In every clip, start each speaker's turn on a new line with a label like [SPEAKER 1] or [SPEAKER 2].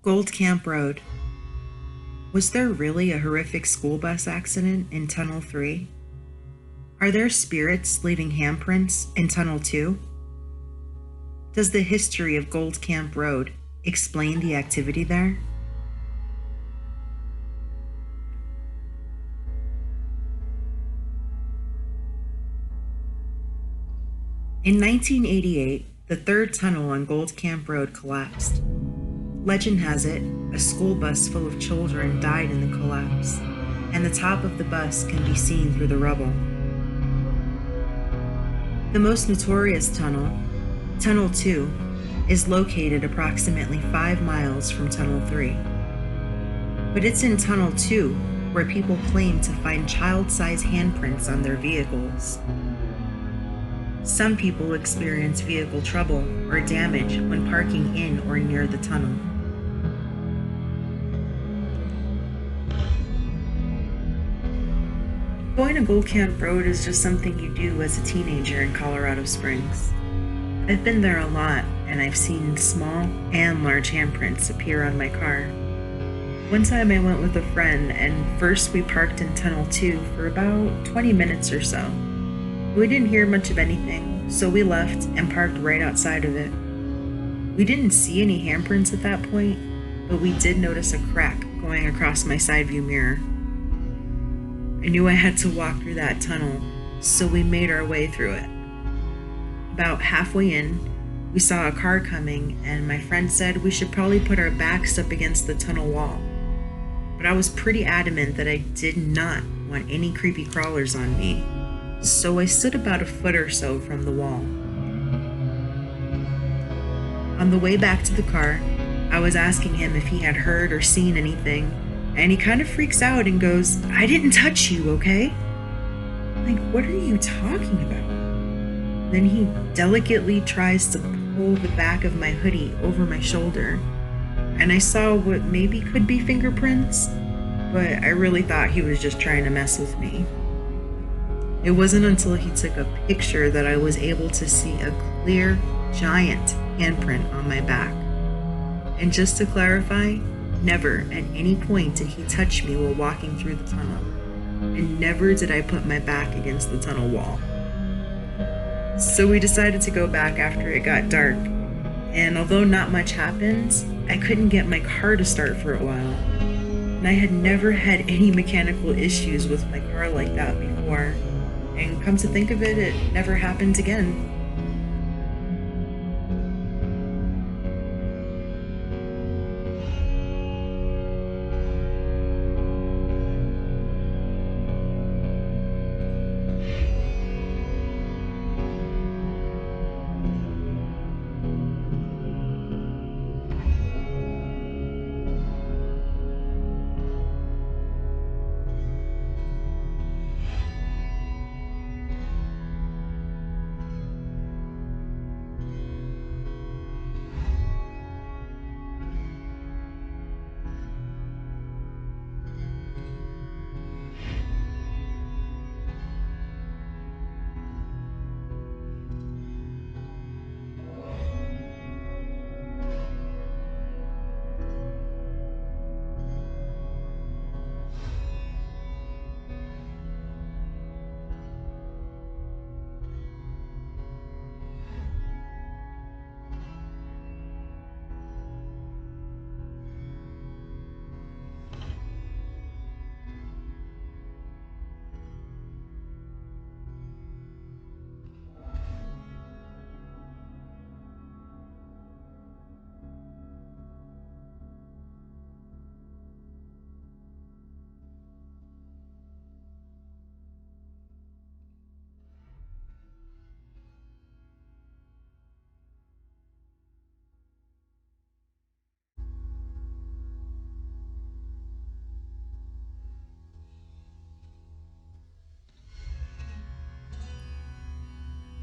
[SPEAKER 1] Gold Camp Road. Was there really a horrific school bus accident in Tunnel 3? Are there spirits leaving handprints in Tunnel 2? Does the history of Gold Camp Road explain the activity there? In 1988, the third tunnel on Gold Camp Road collapsed. Legend has it, a school bus full of children died in the collapse, and the top of the bus can be seen through the rubble. The most notorious tunnel, Tunnel 2, is located approximately 5 miles from Tunnel 3. But it's in Tunnel 2 where people claim to find child-sized handprints on their vehicles. Some people experience vehicle trouble or damage when parking in or near the tunnel. Going to Gold Camp Road is just something you do as a teenager in Colorado Springs. I've been there a lot, and I've seen small and large handprints appear on my car. One time I went with a friend, and first we parked in Tunnel 2 for about 20 minutes or so. We didn't hear much of anything, so we left and parked right outside of it. We didn't see any handprints at that point, but we did notice a crack going across my side view mirror. I knew I had to walk through that tunnel, so we made our way through it. About halfway in, we saw a car coming, and my friend said we should probably put our backs up against the tunnel wall. But I was pretty adamant that I did not want any creepy crawlers on me, so I stood about a foot or so from the wall. On the way back to the car, I was asking him if he had heard or seen anything, and he kind of freaks out and goes, "I didn't touch you, okay?" Like, what are you talking about? Then he delicately tries to pull the back of my hoodie over my shoulder, and I saw what maybe could be fingerprints, but I really thought he was just trying to mess with me. It wasn't until he took a picture that I was able to see a clear, giant handprint on my back. And just to clarify, never at any point did he touch me while walking through the tunnel, and never did I put my back against the tunnel wall. So we decided to go back after it got dark, and although not much happened, I couldn't get my car to start for a while. And I had never had any mechanical issues with my car like that before, and come to think of it, it never happened again.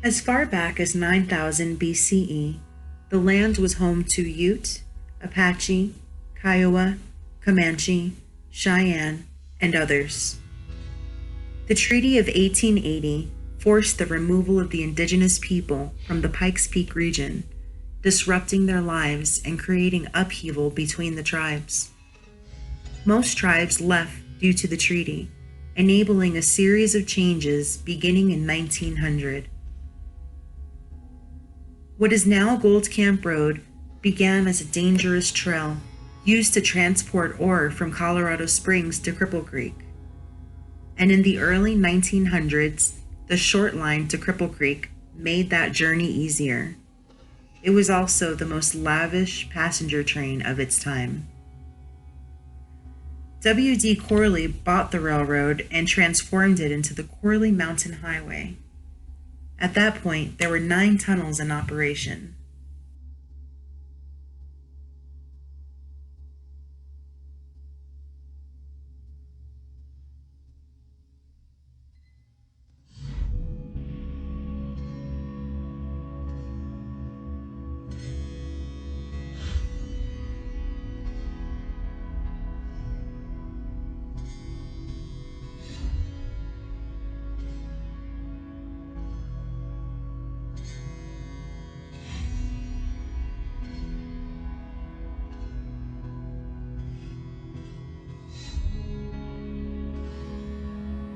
[SPEAKER 1] As far back as 9000 BCE, the land was home to Ute, Apache, Kiowa, Comanche, Cheyenne, and others. The Treaty of 1880 forced the removal of the indigenous people from the Pikes Peak region, disrupting their lives and creating upheaval between the tribes. Most tribes left due to the treaty, enabling a series of changes beginning in 1900. What is now Gold Camp Road began as a dangerous trail used to transport ore from Colorado Springs to Cripple Creek. And in the early 1900s, the short line to Cripple Creek made that journey easier. It was also the most lavish passenger train of its time. W.D. Corley bought the railroad and transformed it into the Corley Mountain Highway. At that point, there were 9 tunnels in operation.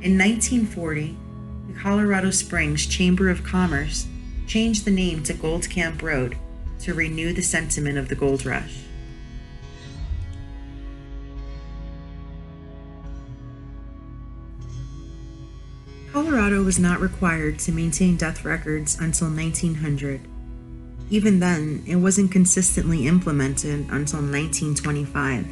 [SPEAKER 1] In 1940, the Colorado Springs Chamber of Commerce changed the name to Gold Camp Road to renew the sentiment of the gold rush. Colorado was not required to maintain death records until 1900. Even then, it wasn't consistently implemented until 1925.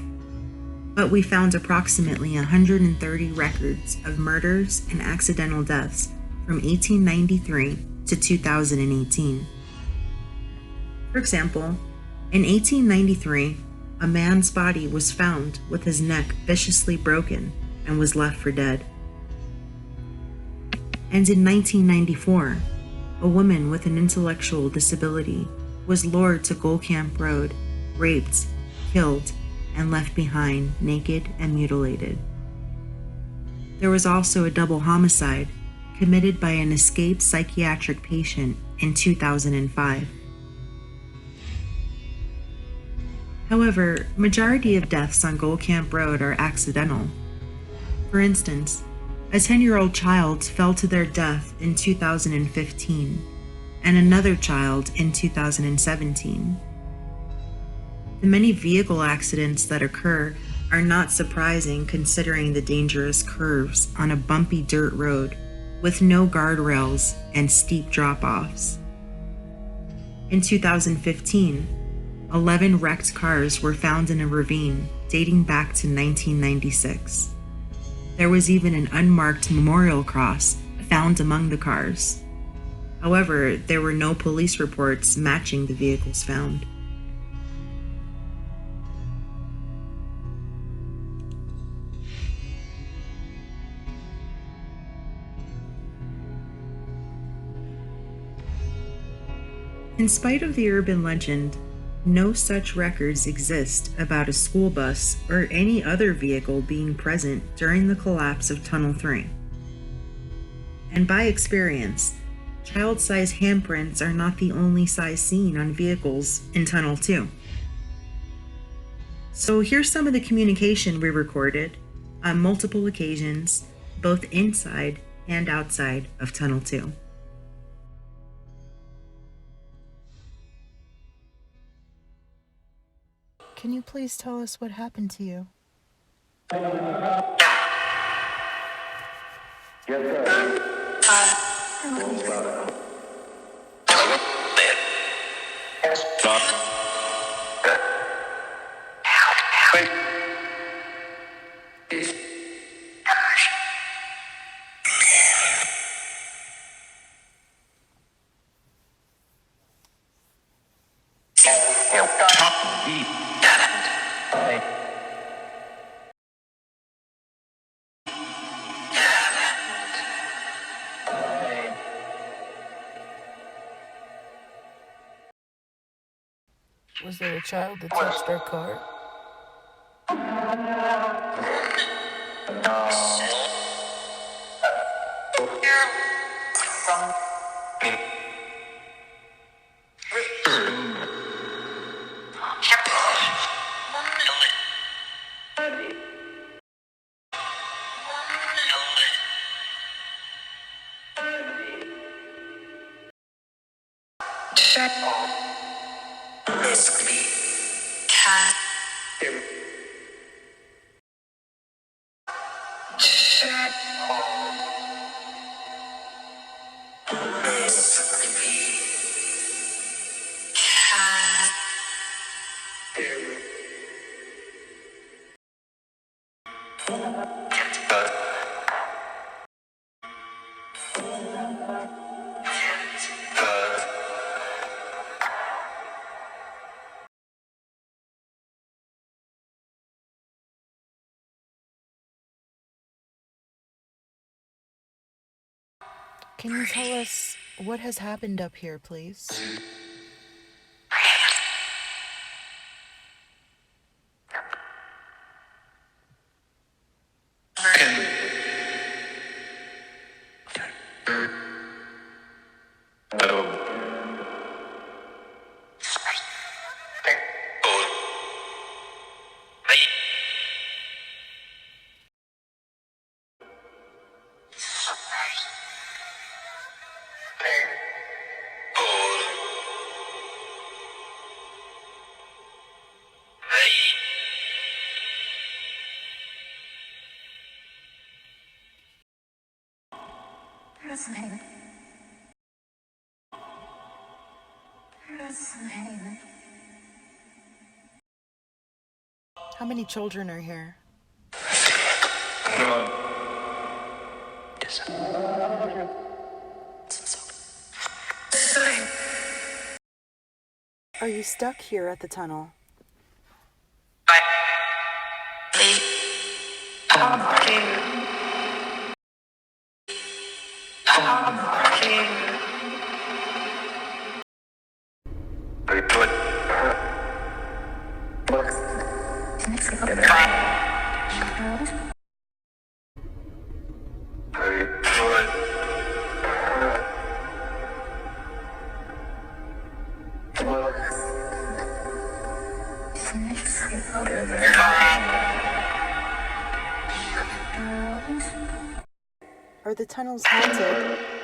[SPEAKER 1] But we found approximately 130 records of murders and accidental deaths from 1893 to 2018. For example, in 1893, a man's body was found with his neck viciously broken and was left for dead. And in 1994, a woman with an intellectual disability was lured to Gold Camp Road, raped, killed, and left behind naked and mutilated. There was also a double homicide committed by an escaped psychiatric patient in 2005. However, majority of deaths on Gold Camp Road are accidental. For instance, a 10-year-old child fell to their death in 2015, and another child in 2017. The many vehicle accidents that occur are not surprising considering the dangerous curves on a bumpy dirt road with no guardrails and steep drop-offs. In 2015, 11 wrecked cars were found in a ravine dating back to 1996. There was even an unmarked memorial cross found among the cars. However, there were no police reports matching the vehicles found. In spite of the urban legend, no such records exist about a school bus or any other vehicle being present during the collapse of Tunnel 3. And by experience, child-size handprints are not the only size seen on vehicles in Tunnel 2. So here's some of the communication we recorded on multiple occasions, both inside and outside of Tunnel 2.
[SPEAKER 2] Can you please tell us what happened to you? Was there a child that touched our car? Can you tell us what has happened up here, please? How many children are here? Are you stuck here at the tunnel? Are the tunnels haunted?